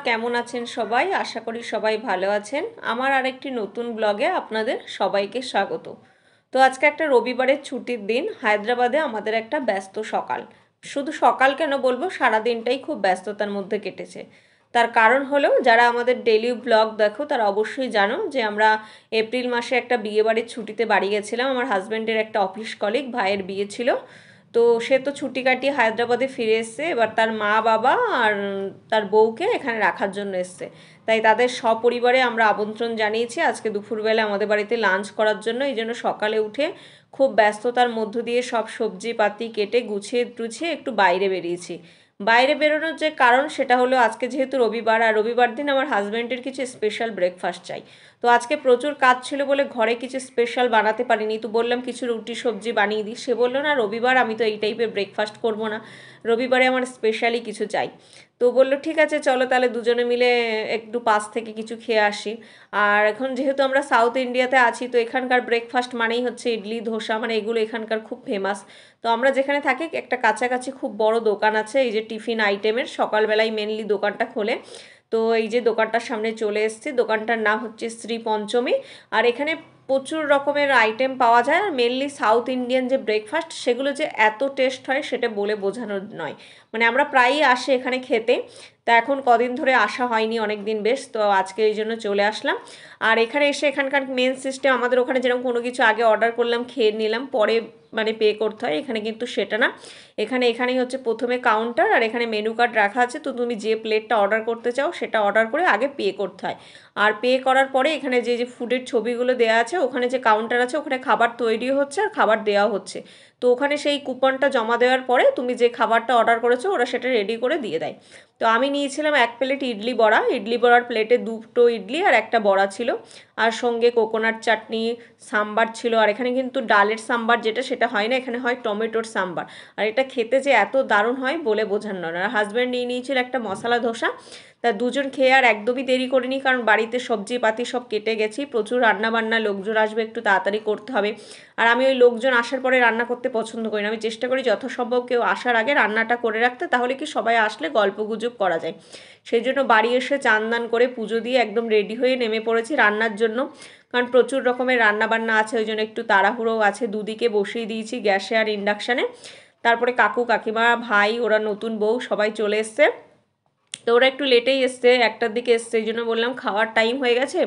কেমন আছেন সবাই? আশা করি সবাই ভালো আছেন। আমার আরেকটি নতুন ব্লগে আপনাদের সবাইকে স্বাগত। তো আজকে একটা রবিবারের ছুটির দিন। হায়দ্রাবাদে আমাদের একটা ব্যস্ত সকাল। শুধু সকাল কেন বলবো, সারা দিনটাই খুব ব্যস্ততার মধ্যে কেটেছে। তার কারণ হলো, যারা আমাদের ডেইলি ব্লগ দেখো তারা অবশ্যই জানো যে আমরা এপ্রিল মাসে একটা বিয়েবাড়ির ছুটিতে বাড়ি গেছিলাম। আমার হাজব্যান্ডের একটা অফিস কলিগ ভাইয়ের বিয়ে ছিল। তো সে তো ছুটি কাটিয়ে হায়দ্রাবাদে ফিরে এসছে। এবার তার মা বাবা আর তার বউকে এখানে রাখার জন্য এসছে। তাই তাদের সপরিবারে আমরা আমন্ত্রণ জানিয়েছি আজকে দুপুরবেলা আমাদের বাড়িতে লাঞ্চ করার জন্য। এই জন্য সকালে উঠে খুব ব্যস্ততার মধ্য দিয়ে সব সবজিপাতি কেটে গুছিয়ে টুছিয়ে একটু বাইরে বেরিয়েছি। বাইরে বেরোনোর যে কারণ সেটা হলো, আজকে যেহেতু রবিবার, আর রবিবার দিন আমার হাজব্যান্ডের কিছু স্পেশাল ব্রেকফাস্ট চাই। তো আজকে প্রচুর কাজ ছিল বলে ঘরে কিছু স্পেশাল বানাতে পারিনি। তো বললাম কিছু রুটি সবজি বানিয়ে দিই। সে বললো না, রবিবার আমি তো এই টাইপের ব্রেকফাস্ট করবো না, রবিবারে আমার স্পেশালি কিছু চাই। তো বললো ঠিক আছে চলো তাহলে দুজনে মিলে একটু পাশ থেকে কিছু খেয়ে আসি। আর এখন যেহেতু আমরা সাউথ ইন্ডিয়াতে আছি, তো এখানকার ব্রেকফাস্ট মানেই হচ্ছে ইডলি ধোসা, মানে এগুলো এখানকার খুব ফেমাস। তো আমরা যেখানে থাকি একটা কাছাকাছি খুব বড় দোকান আছে এই যে টিফিন আইটেমের, সকালবেলায় মেনলি দোকানটা খোলে। তো এই যে দোকানটার সামনে চলে এসেছি, দোকানটার নাম হচ্ছে শ্রী পঞ্চমী। আর এখানে প্রচুর রকমের আইটেম পাওয়া যায়। আর মেনলি সাউথ ইন্ডিয়ান যে ব্রেকফাস্ট, সেগুলো যে এত টেস্ট হয় সেটা বলে বোঝানোর নয়। মানে আমরা প্রায়ই আসি এখানে খেতে। তা এখন কদিন ধরে আসা হয়নি, অনেক দিন বেশ, তো আজকে এই জন্য চলে আসলাম। আর এখানে এসে এখানকার মেন সিস্টেম, আমাদের ওখানে যেরকম কোনো কিছু আগে অর্ডার করলাম খেয়ে নিলাম পরে মানে পে করতে হয়, এখানে কিন্তু সেটা না। এখানেই হচ্ছে প্রথমে কাউন্টার, আর এখানে মেনু কার্ড রাখা আছে। তো তুমি যে প্লেটটা অর্ডার করতে চাও সেটা অর্ডার করে আগে পে করতে হয়। আর পে করার পরে এখানে যে যে ফুডের ছবিগুলো দেওয়া আছে, ওখানে যে কাউন্টার আছে ওখানে খাবার তৈরি হচ্ছে আর খাবার দেওয়া হচ্ছে। তো ওখানে সেই কুপনটা জমা দেওয়ার পরে তুমি যে খাবারটা অর্ডার করেছো ওরা সেটা রেডি করে দিয়ে দেয়। তো আমি নিয়েছিলাম 1 প্লেট ইডলি বড়া। ইডলি বড়ার প্লেটে 2টো ইডলি আর একটা বড়া ছিল। আর সঙ্গে কোকোনাট চাটনি, সাম্বার ছিল। আর এখানে কিন্তু ডালের সাম্বার যেটা, সেটা হয় না, এখানে হয় টমেটোর সাম্বার। আর এটা খেতে যে এত দারুণ হয় বলে বোঝানো নয়। আর হাজব্যান্ড নিয়ে নিয়েছিল একটা মশলা ধোসা। তা দুজন খেয়ে আর একদমই দেরি করিনি, কারণ বাড়িতে সবজিপাতি সব কেটে গেছি, প্রচুর রান্নাবান্না, লোকজন আসবে, একটু তাড়াতাড়ি করতে হবে। আর আমি ওই লোকজন আসার পরে রান্না করতে পছন্দ করি না। আমি চেষ্টা করি যথাসম্ভব কেউ আসার আগে রান্নাটা করে রাখতে, তাহলে কি সবাই আসলে গল্পগুজব করা যায়। সেই জন্য বাড়ি এসে চান দান করে পুজো দিয়ে একদম রেডি হয়ে নেমে পড়েছি রান্নার জন্য। কারণ প্রচুর রকমের রান্নাবান্না আছে, ওই জন্য একটু তাড়াহুড়োও আছে। দুদিকে বসিয়ে দিয়েছি গ্যাসে আর ইন্ডাকশানে। তারপরে কাকু কাকিমা ভাই ওরা নতুন বউ সবাই চলে এসছে। তো ওরা একটু লেটেই এসছে, 1টার দিকে এসছে, এই জন্য বললাম খাওয়ার টাইম হয়ে গেছে,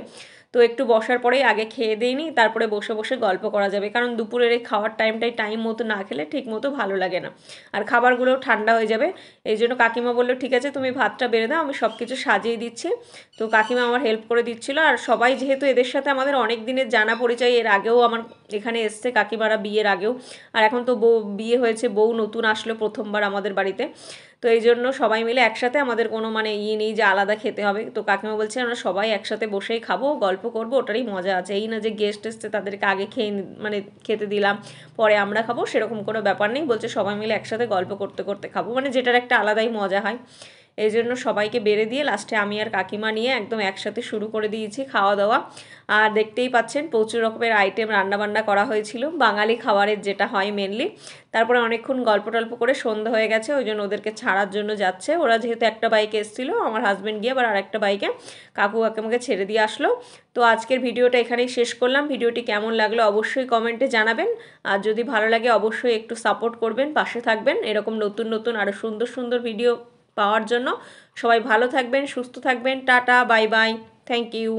তো একটু বসার পরেই আগে খেয়ে দিইনি, তারপরে বসে বসে গল্প করা যাবে। কারণ দুপুরের এই খাওয়ার টাইমটাই টাইম মতো না খেলে ঠিক মতো ভালো লাগে না, আর খাবারগুলোও ঠান্ডা হয়ে যাবে। এই জন্য কাকিমা বললো ঠিক আছে তুমি ভাতটা বেড়ে দাও, আমি সব কিছু সাজিয়ে দিচ্ছি। তো কাকিমা আমার হেল্প করে দিচ্ছিল। আর সবাই যেহেতু এদের সাথে আমাদের অনেক দিনের জানা পরিচয়, এর আগেও আমার এখানে এসছে কাকিমারা বিয়ের আগেও। আর এখন তো বউ বিয়ে হয়েছে, বউ নতুন আসলো প্রথমবার আমাদের বাড়িতে। তো এই জন্য সবাই মিলে একসাথে, আমাদের কোনো মানে নেই যে আলাদা খেতে হবে। তো কাকিমা বলছে আমরা সবাই একসাথে বসেই খাবো, গল্প করবো, ওটারই মজা আছে। এই না যে গেস্ট এসছে তাদেরকে আগে মানে খেতে দিলাম পরে আমরা খাবো, সেরকম কোনো ব্যাপার নেই। বলছে সবাই মিলে একসাথে গল্প করতে করতে খাবো, মানে যেটার একটা আলাদাই মজা হয়। এই জন্য সবাইকে বেড়ে দিয়ে লাস্টে আমি আর কাকিমা নিয়ে একদম একসাথে শুরু করে দিয়েছি খাওয়া দাওয়া। আর দেখতেই পাচ্ছেন প্রচুর রকমের আইটেম রান্নাবান্না করা হয়েছিল, বাঙালি খাবারের যেটা হয় মেনলি। তারপরে অনেকক্ষণ গল্প টল্প করে সন্ধ্যা হয়ে গেছে, ওই জন্য ওদেরকে ছাড়ার জন্য যাচ্ছে। ওরা যেহেতু একটা বাইকে এসেছিলো, আমার হাজব্যান্ড গিয়ে আবার আরেকটা বাইকে কাকু কাকিমাকে ছেড়ে দিয়ে আসলো। তো আজকের ভিডিওটা এখানেই শেষ করলাম। ভিডিওটি কেমন লাগলো অবশ্যই কমেন্টে জানাবেন। আর যদি ভালো লাগে অবশ্যই একটু সাপোর্ট করবেন, পাশে থাকবেন এরকম নতুন নতুন আরও সুন্দর সুন্দর ভিডিও পাওয়ার জন্য। সবাই ভালো থাকবেন, সুস্থ থাকবেন, tata bye bye, thank you.